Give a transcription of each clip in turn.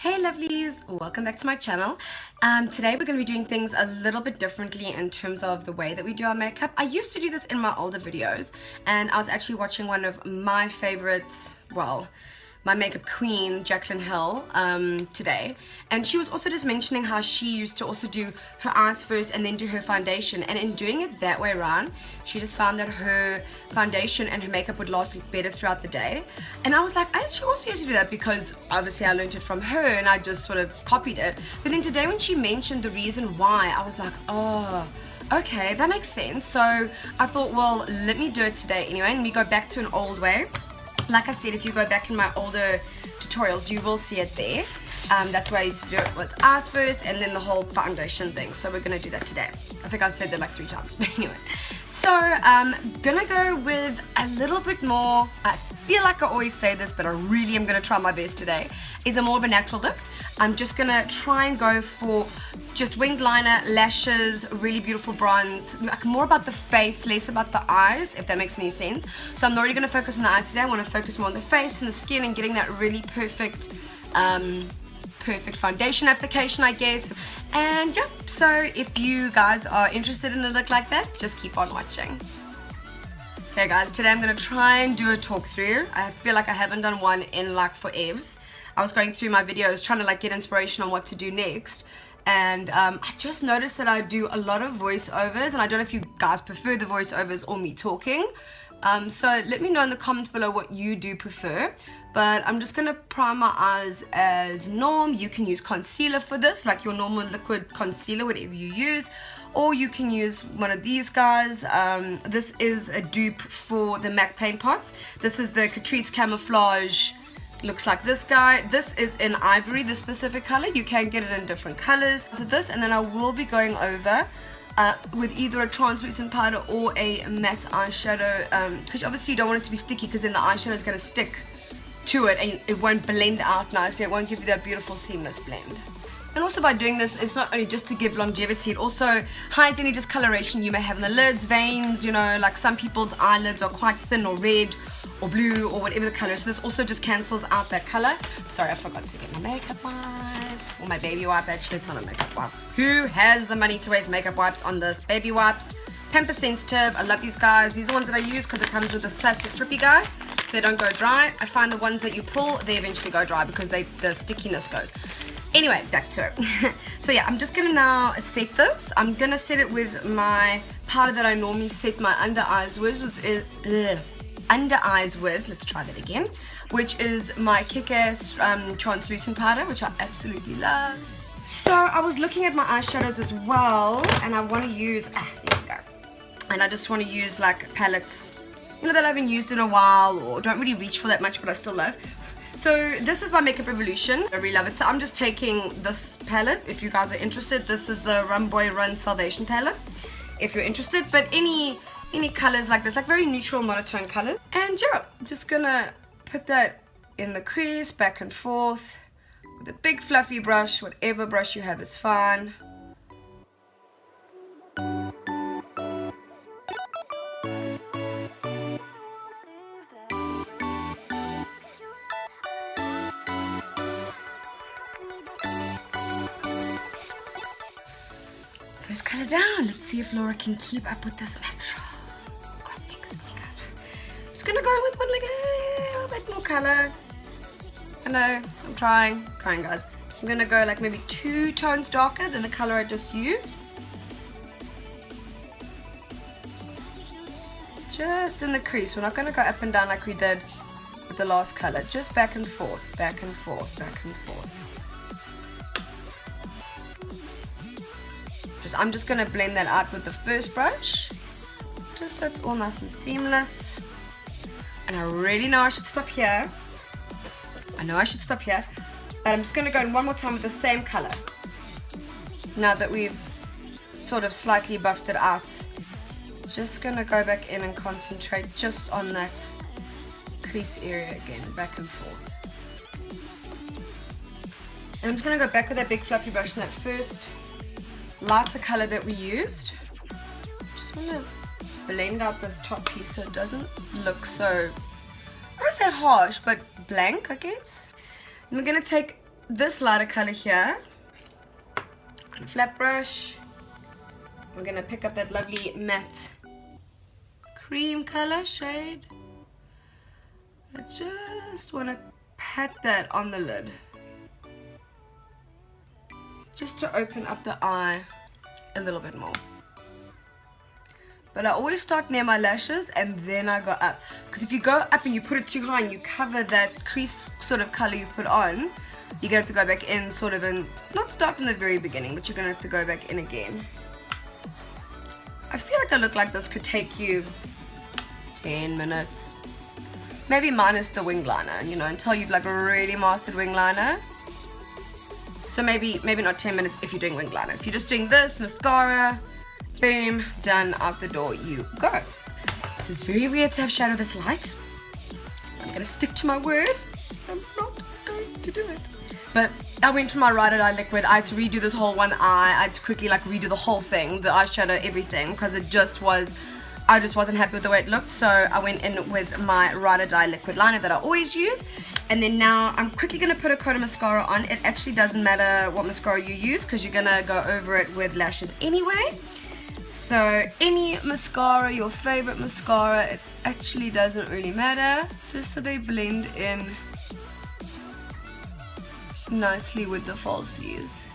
Hey lovelies, welcome back to my channel. Today we're going to be doing things a little bit differently in terms of the way that we do our makeup. I used to do this in my older videos, and I was actually watching one of my favorites, well, my makeup queen, Jaclyn Hill, today, and she was also just mentioning how she used to also do her eyes first and then do her foundation, and in doing it that way around, she just found that her foundation and her makeup would last better throughout the day. And I was like, I actually also used to do that because obviously I learned it from her and I just sort of copied it. But then today when she mentioned the reason why, I was like, oh, okay, that makes sense. So I thought, well, let me do it today anyway, and we go back to an old way. Like I said, if you go back in my older tutorials, you will see it there. That's why I used to do it with eyes first and then the whole foundation thing. So we're going to do that today. I think I've said that like 3 times, but anyway. So I'm going to go with a little bit more, I feel like I always say this, but I really am going to try my best today, is a more of a natural look. I'm just going to try and go for just winged liner, lashes, really beautiful bronze, like more about the face, less about the eyes, if that makes any sense. So I'm not really going to focus on the eyes today. I want to focus more on the face and the skin and getting that really perfect foundation application, I guess. And yeah, so if you guys are interested in a look like that, just keep on watching. Okay guys, today I'm going to try and do a talk through. I feel like I haven't done one in like forevs. I was going through my videos trying to like get inspiration on what to do next, and I just noticed that I do a lot of voiceovers, and I don't know if you guys prefer the voiceovers or me talking. So let me know in the comments below what you do prefer. But I'm just gonna prime my eyes as norm. You can use concealer for this, like your normal liquid concealer, whatever you use, or you can use one of these guys. This is a dupe for the MAC Paint Pots. This is the Catrice Camouflage. Looks like this guy. This is in ivory, this specific color. You can get it in different colors. So this, and then I will be going over with either a translucent powder or a matte eyeshadow, because obviously you don't want it to be sticky, because then the eyeshadow is going to stick to it and it won't blend out nicely. It won't give you that beautiful seamless blend. And also by doing this, it's not only just to give longevity, it also hides any discoloration you may have in the lids, veins, you know, like some people's eyelids are quite thin or red or blue or whatever the color. So this also just cancels out that color. Sorry, I forgot to get my makeup wipe. Or my baby wipe, actually, it's not a makeup wipe. Who has the money to waste makeup wipes on this? Baby wipes, pamper sensitive. I love these guys. These are the ones that I use because it comes with this plastic flippy guy, so they don't go dry. I find the ones that you pull, they eventually go dry because the stickiness goes. Anyway, back to it. So yeah, I'm just gonna now set this. I'm gonna set it with my powder that I normally set my under eyes with, which is let's try that again, which is my Kick-Ass translucent powder, which I absolutely love. So I was looking at my eyeshadows as well, and I want to use, there we go, and I just want to use like palettes, you know, that I haven't used in a while or don't really reach for that much, but I still love. So this is my Makeup Revolution. I really love it. So I'm just taking this palette. If you guys are interested, this is the Run Boy Run Salvation palette, if you're interested. But any colors like this, like very neutral monotone colors. And yeah, just gonna put that in the crease, back and forth with a big fluffy brush. Whatever brush you have is fine. First color down. Let's see if Laura can keep up with this natural. Cross fingers, I'm just gonna go with one like a little bit more color. I know, I'm trying guys. I'm gonna go like maybe 2 tones darker than the color I just used. Just in the crease. We're not gonna go up and down like we did with the last color. Just back and forth, back and forth, back and forth. I'm just going to blend that out with the first brush, just so it's all nice and seamless. And I really know I should stop here. But I'm just going to go in one more time with the same color. Now that we've sort of slightly buffed it out, just going to go back in and concentrate just on that crease area again, back and forth. And I'm just going to go back with that big fluffy brush in that first lighter color that we used. Just want to blend out this top piece so it doesn't look so, I don't want to say harsh, but blank, I guess. And we're going to take this lighter color here, flat brush, we're gonna pick up that lovely matte cream color shade. I just want to pat that on the lid, just to open up the eye a little bit more. But I always start near my lashes and then I go up, because if you go up and you put it too high and you cover that crease sort of color you put on, you're gonna have to go back in sort of, and not start from the very beginning, but you're gonna have to go back in again. I feel like a look like this could take you 10 minutes, maybe minus the wing liner, you know, until you've like really mastered wing liner. So maybe not 10 minutes if you're doing wing liner. If you're just doing this, mascara, boom, done, out the door you go. This is very weird to have shadow this light. I'm gonna stick to my word. I'm not going to do it. But I went for my Ride or Die liquid. I had to redo this whole one eye. I had to quickly like redo the whole thing, the eyeshadow, everything, because it just was, I just wasn't happy with the way it looked. So I went in with my Ride or Die liquid liner that I always use. And then now I'm quickly going to put a coat of mascara on. It actually doesn't matter what mascara you use, because you're going to go over it with lashes anyway. So any mascara, your favorite mascara, it actually doesn't really matter, just so they blend in nicely with the falsies.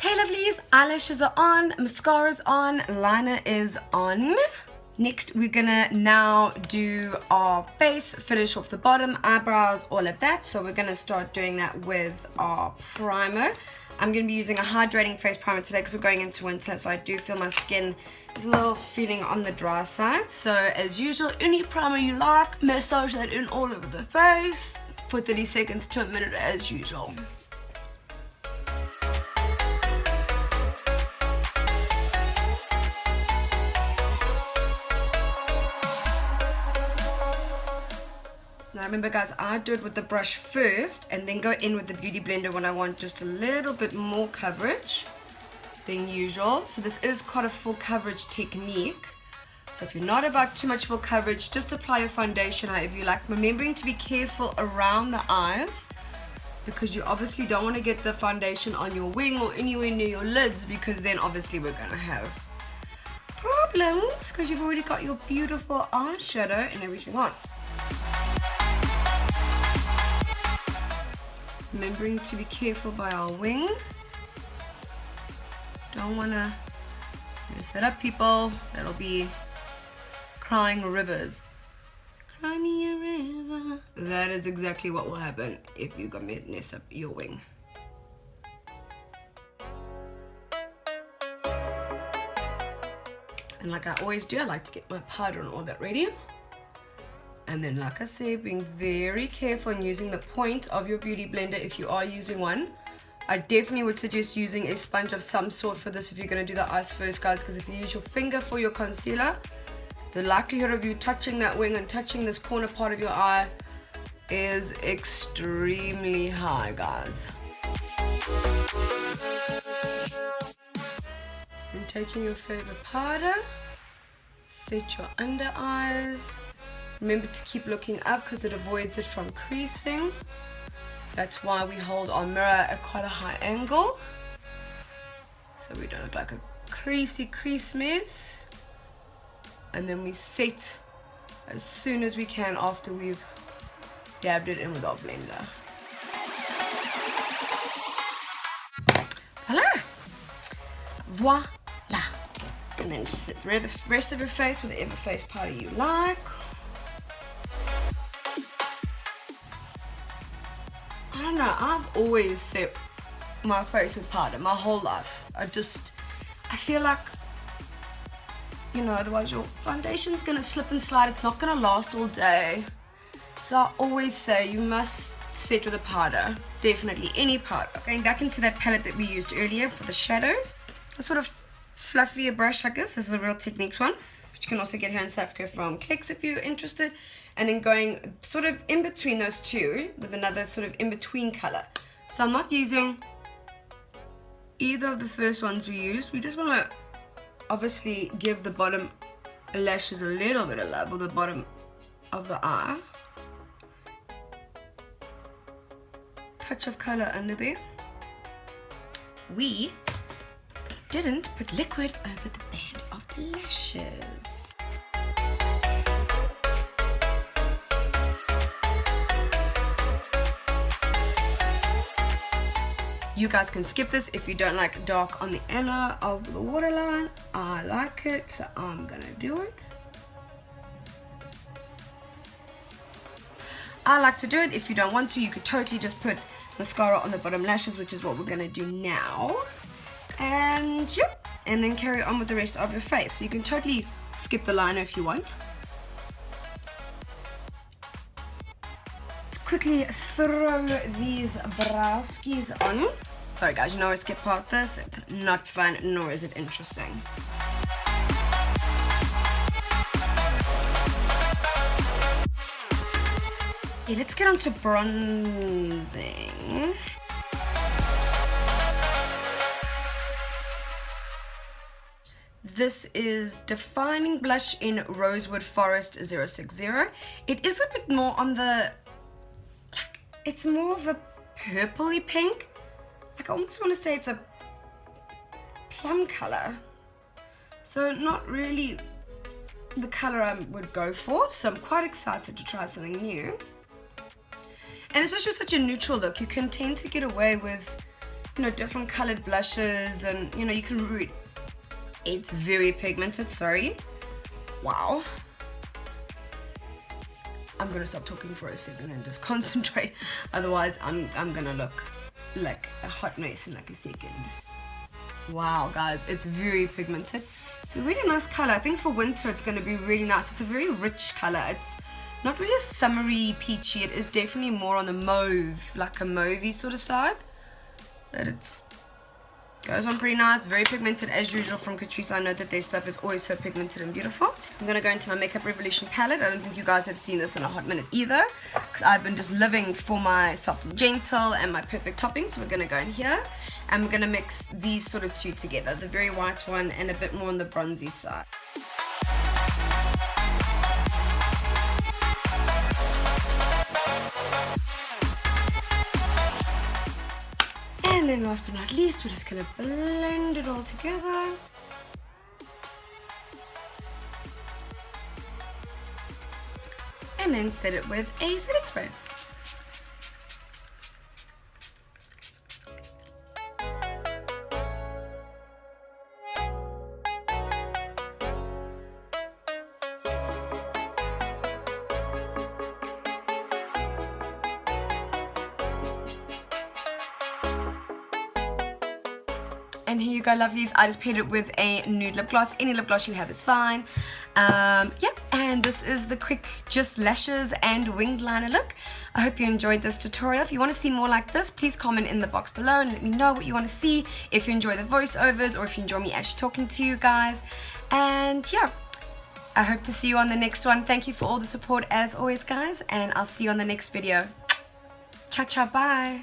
Okay, lovelies, eyelashes are on, mascara's on, liner is on. Next, we're gonna now do our face, finish off the bottom, eyebrows, all of that. So we're gonna start doing that with our primer. I'm gonna be using a hydrating face primer today because we're going into winter, so I do feel my skin is a little feeling on the dry side. So as usual, any primer you like, massage that in all over the face for 30 seconds to a minute as usual. Now remember guys, I do it with the brush first and then go in with the beauty blender when I want just a little bit more coverage than usual. So this is quite a full coverage technique. So if you're not about too much full coverage, just apply your foundation however you like, remembering to be careful around the eyes, because you obviously don't want to get the foundation on your wing or anywhere near your lids, because then obviously we're going to have problems because you've already got your beautiful eyeshadow and everything on. Remembering to be careful by our wing. Don't want to mess it up, people. That'll be crying rivers. Cry me a river. That is exactly what will happen if you go mess up your wing. And like I always do, I like to get my powder and all that ready. And then like I said, being very careful in using the point of your beauty blender if you are using one. I definitely would suggest using a sponge of some sort for this if you're going to do the eyes first, guys, because if you use your finger for your concealer, the likelihood of you touching that wing and touching this corner part of your eye is extremely high, guys. And taking your favorite powder, set your under eyes. Remember to keep looking up because it avoids it from creasing. That's why we hold our mirror at quite a high angle, so we don't look like a creasy crease mess. And then we set as soon as we can after we've dabbed it in with our blender. Voila! Voila! And then just set the rest of your face with whatever face powder you like. I don't know, I've always set my face with powder my whole life. I feel like, you know, otherwise your foundation's gonna slip and slide. It's not gonna last all day. So I always say you must set with a powder, definitely any powder. Going back into that palette that we used earlier for the shadows, a sort of fluffier brush like this. This is a Real Techniques one, which you can also get here in South Africa from Clicks if you're interested. And then going sort of in between those two with another sort of in between color. So I'm not using either of the first ones we used. We just want to obviously give the bottom lashes a little bit of love, or the bottom of the eye. Touch of color under there. We didn't put liquid over the band of the lashes. You guys can skip this if you don't like dark on the inner of the waterline. I like it, so I'm gonna do it. I like to do it. If you don't want to, you could totally just put mascara on the bottom lashes, which is what we're gonna do now. And yep, and then carry on with the rest of your face. So you can totally skip the liner if you want. Let's quickly throw these browskies on. Sorry guys, you know I skip past this. It's not fun, nor is it interesting. Okay, let's get on to bronzing. This is Defining Blush in Rosewood Forest 060. It is a bit more on the, like, it's more of a purpley pink. Like, I almost want to say it's a plum color. So not really the color I would go for. So I'm quite excited to try something new. And especially with such a neutral look, you can tend to get away with, you know, different colored blushes, and you know, you can really, it's very pigmented, sorry. Wow. I'm gonna stop talking for a second and just concentrate. Otherwise, I'm gonna look like a hot mess in like a second. Wow, guys, it's very pigmented. It's a really nice color. I think for winter it's gonna be really nice. It's a very rich color. It's not really a summery peachy. It is definitely more on the mauve, like a mauvey sort of side. But it goes on pretty nice. Very pigmented as usual from Catrice. I know that their stuff is always so pigmented and beautiful. I'm gonna go into my Makeup Revolution palette. I don't think you guys have seen this in a hot minute either, because I've been just living for my soft and gentle and my perfect topping. So we're gonna go in here and we're gonna mix these sort of two together, the very white one and a bit more on the bronzy side. And then last but not least, we're just going to blend it all together. And then set it with a setting spray. And here you go, lovelies. I just paired it with a nude lip gloss. Any lip gloss you have is fine. Yep, and this is the quick just lashes and winged liner look. I hope you enjoyed this tutorial. If you want to see more like this, please comment in the box below and let me know what you want to see. If you enjoy the voiceovers or if you enjoy me actually talking to you guys. And yeah, I hope to see you on the next one. Thank you for all the support as always, guys, and I'll see you on the next video. Ciao, ciao, bye.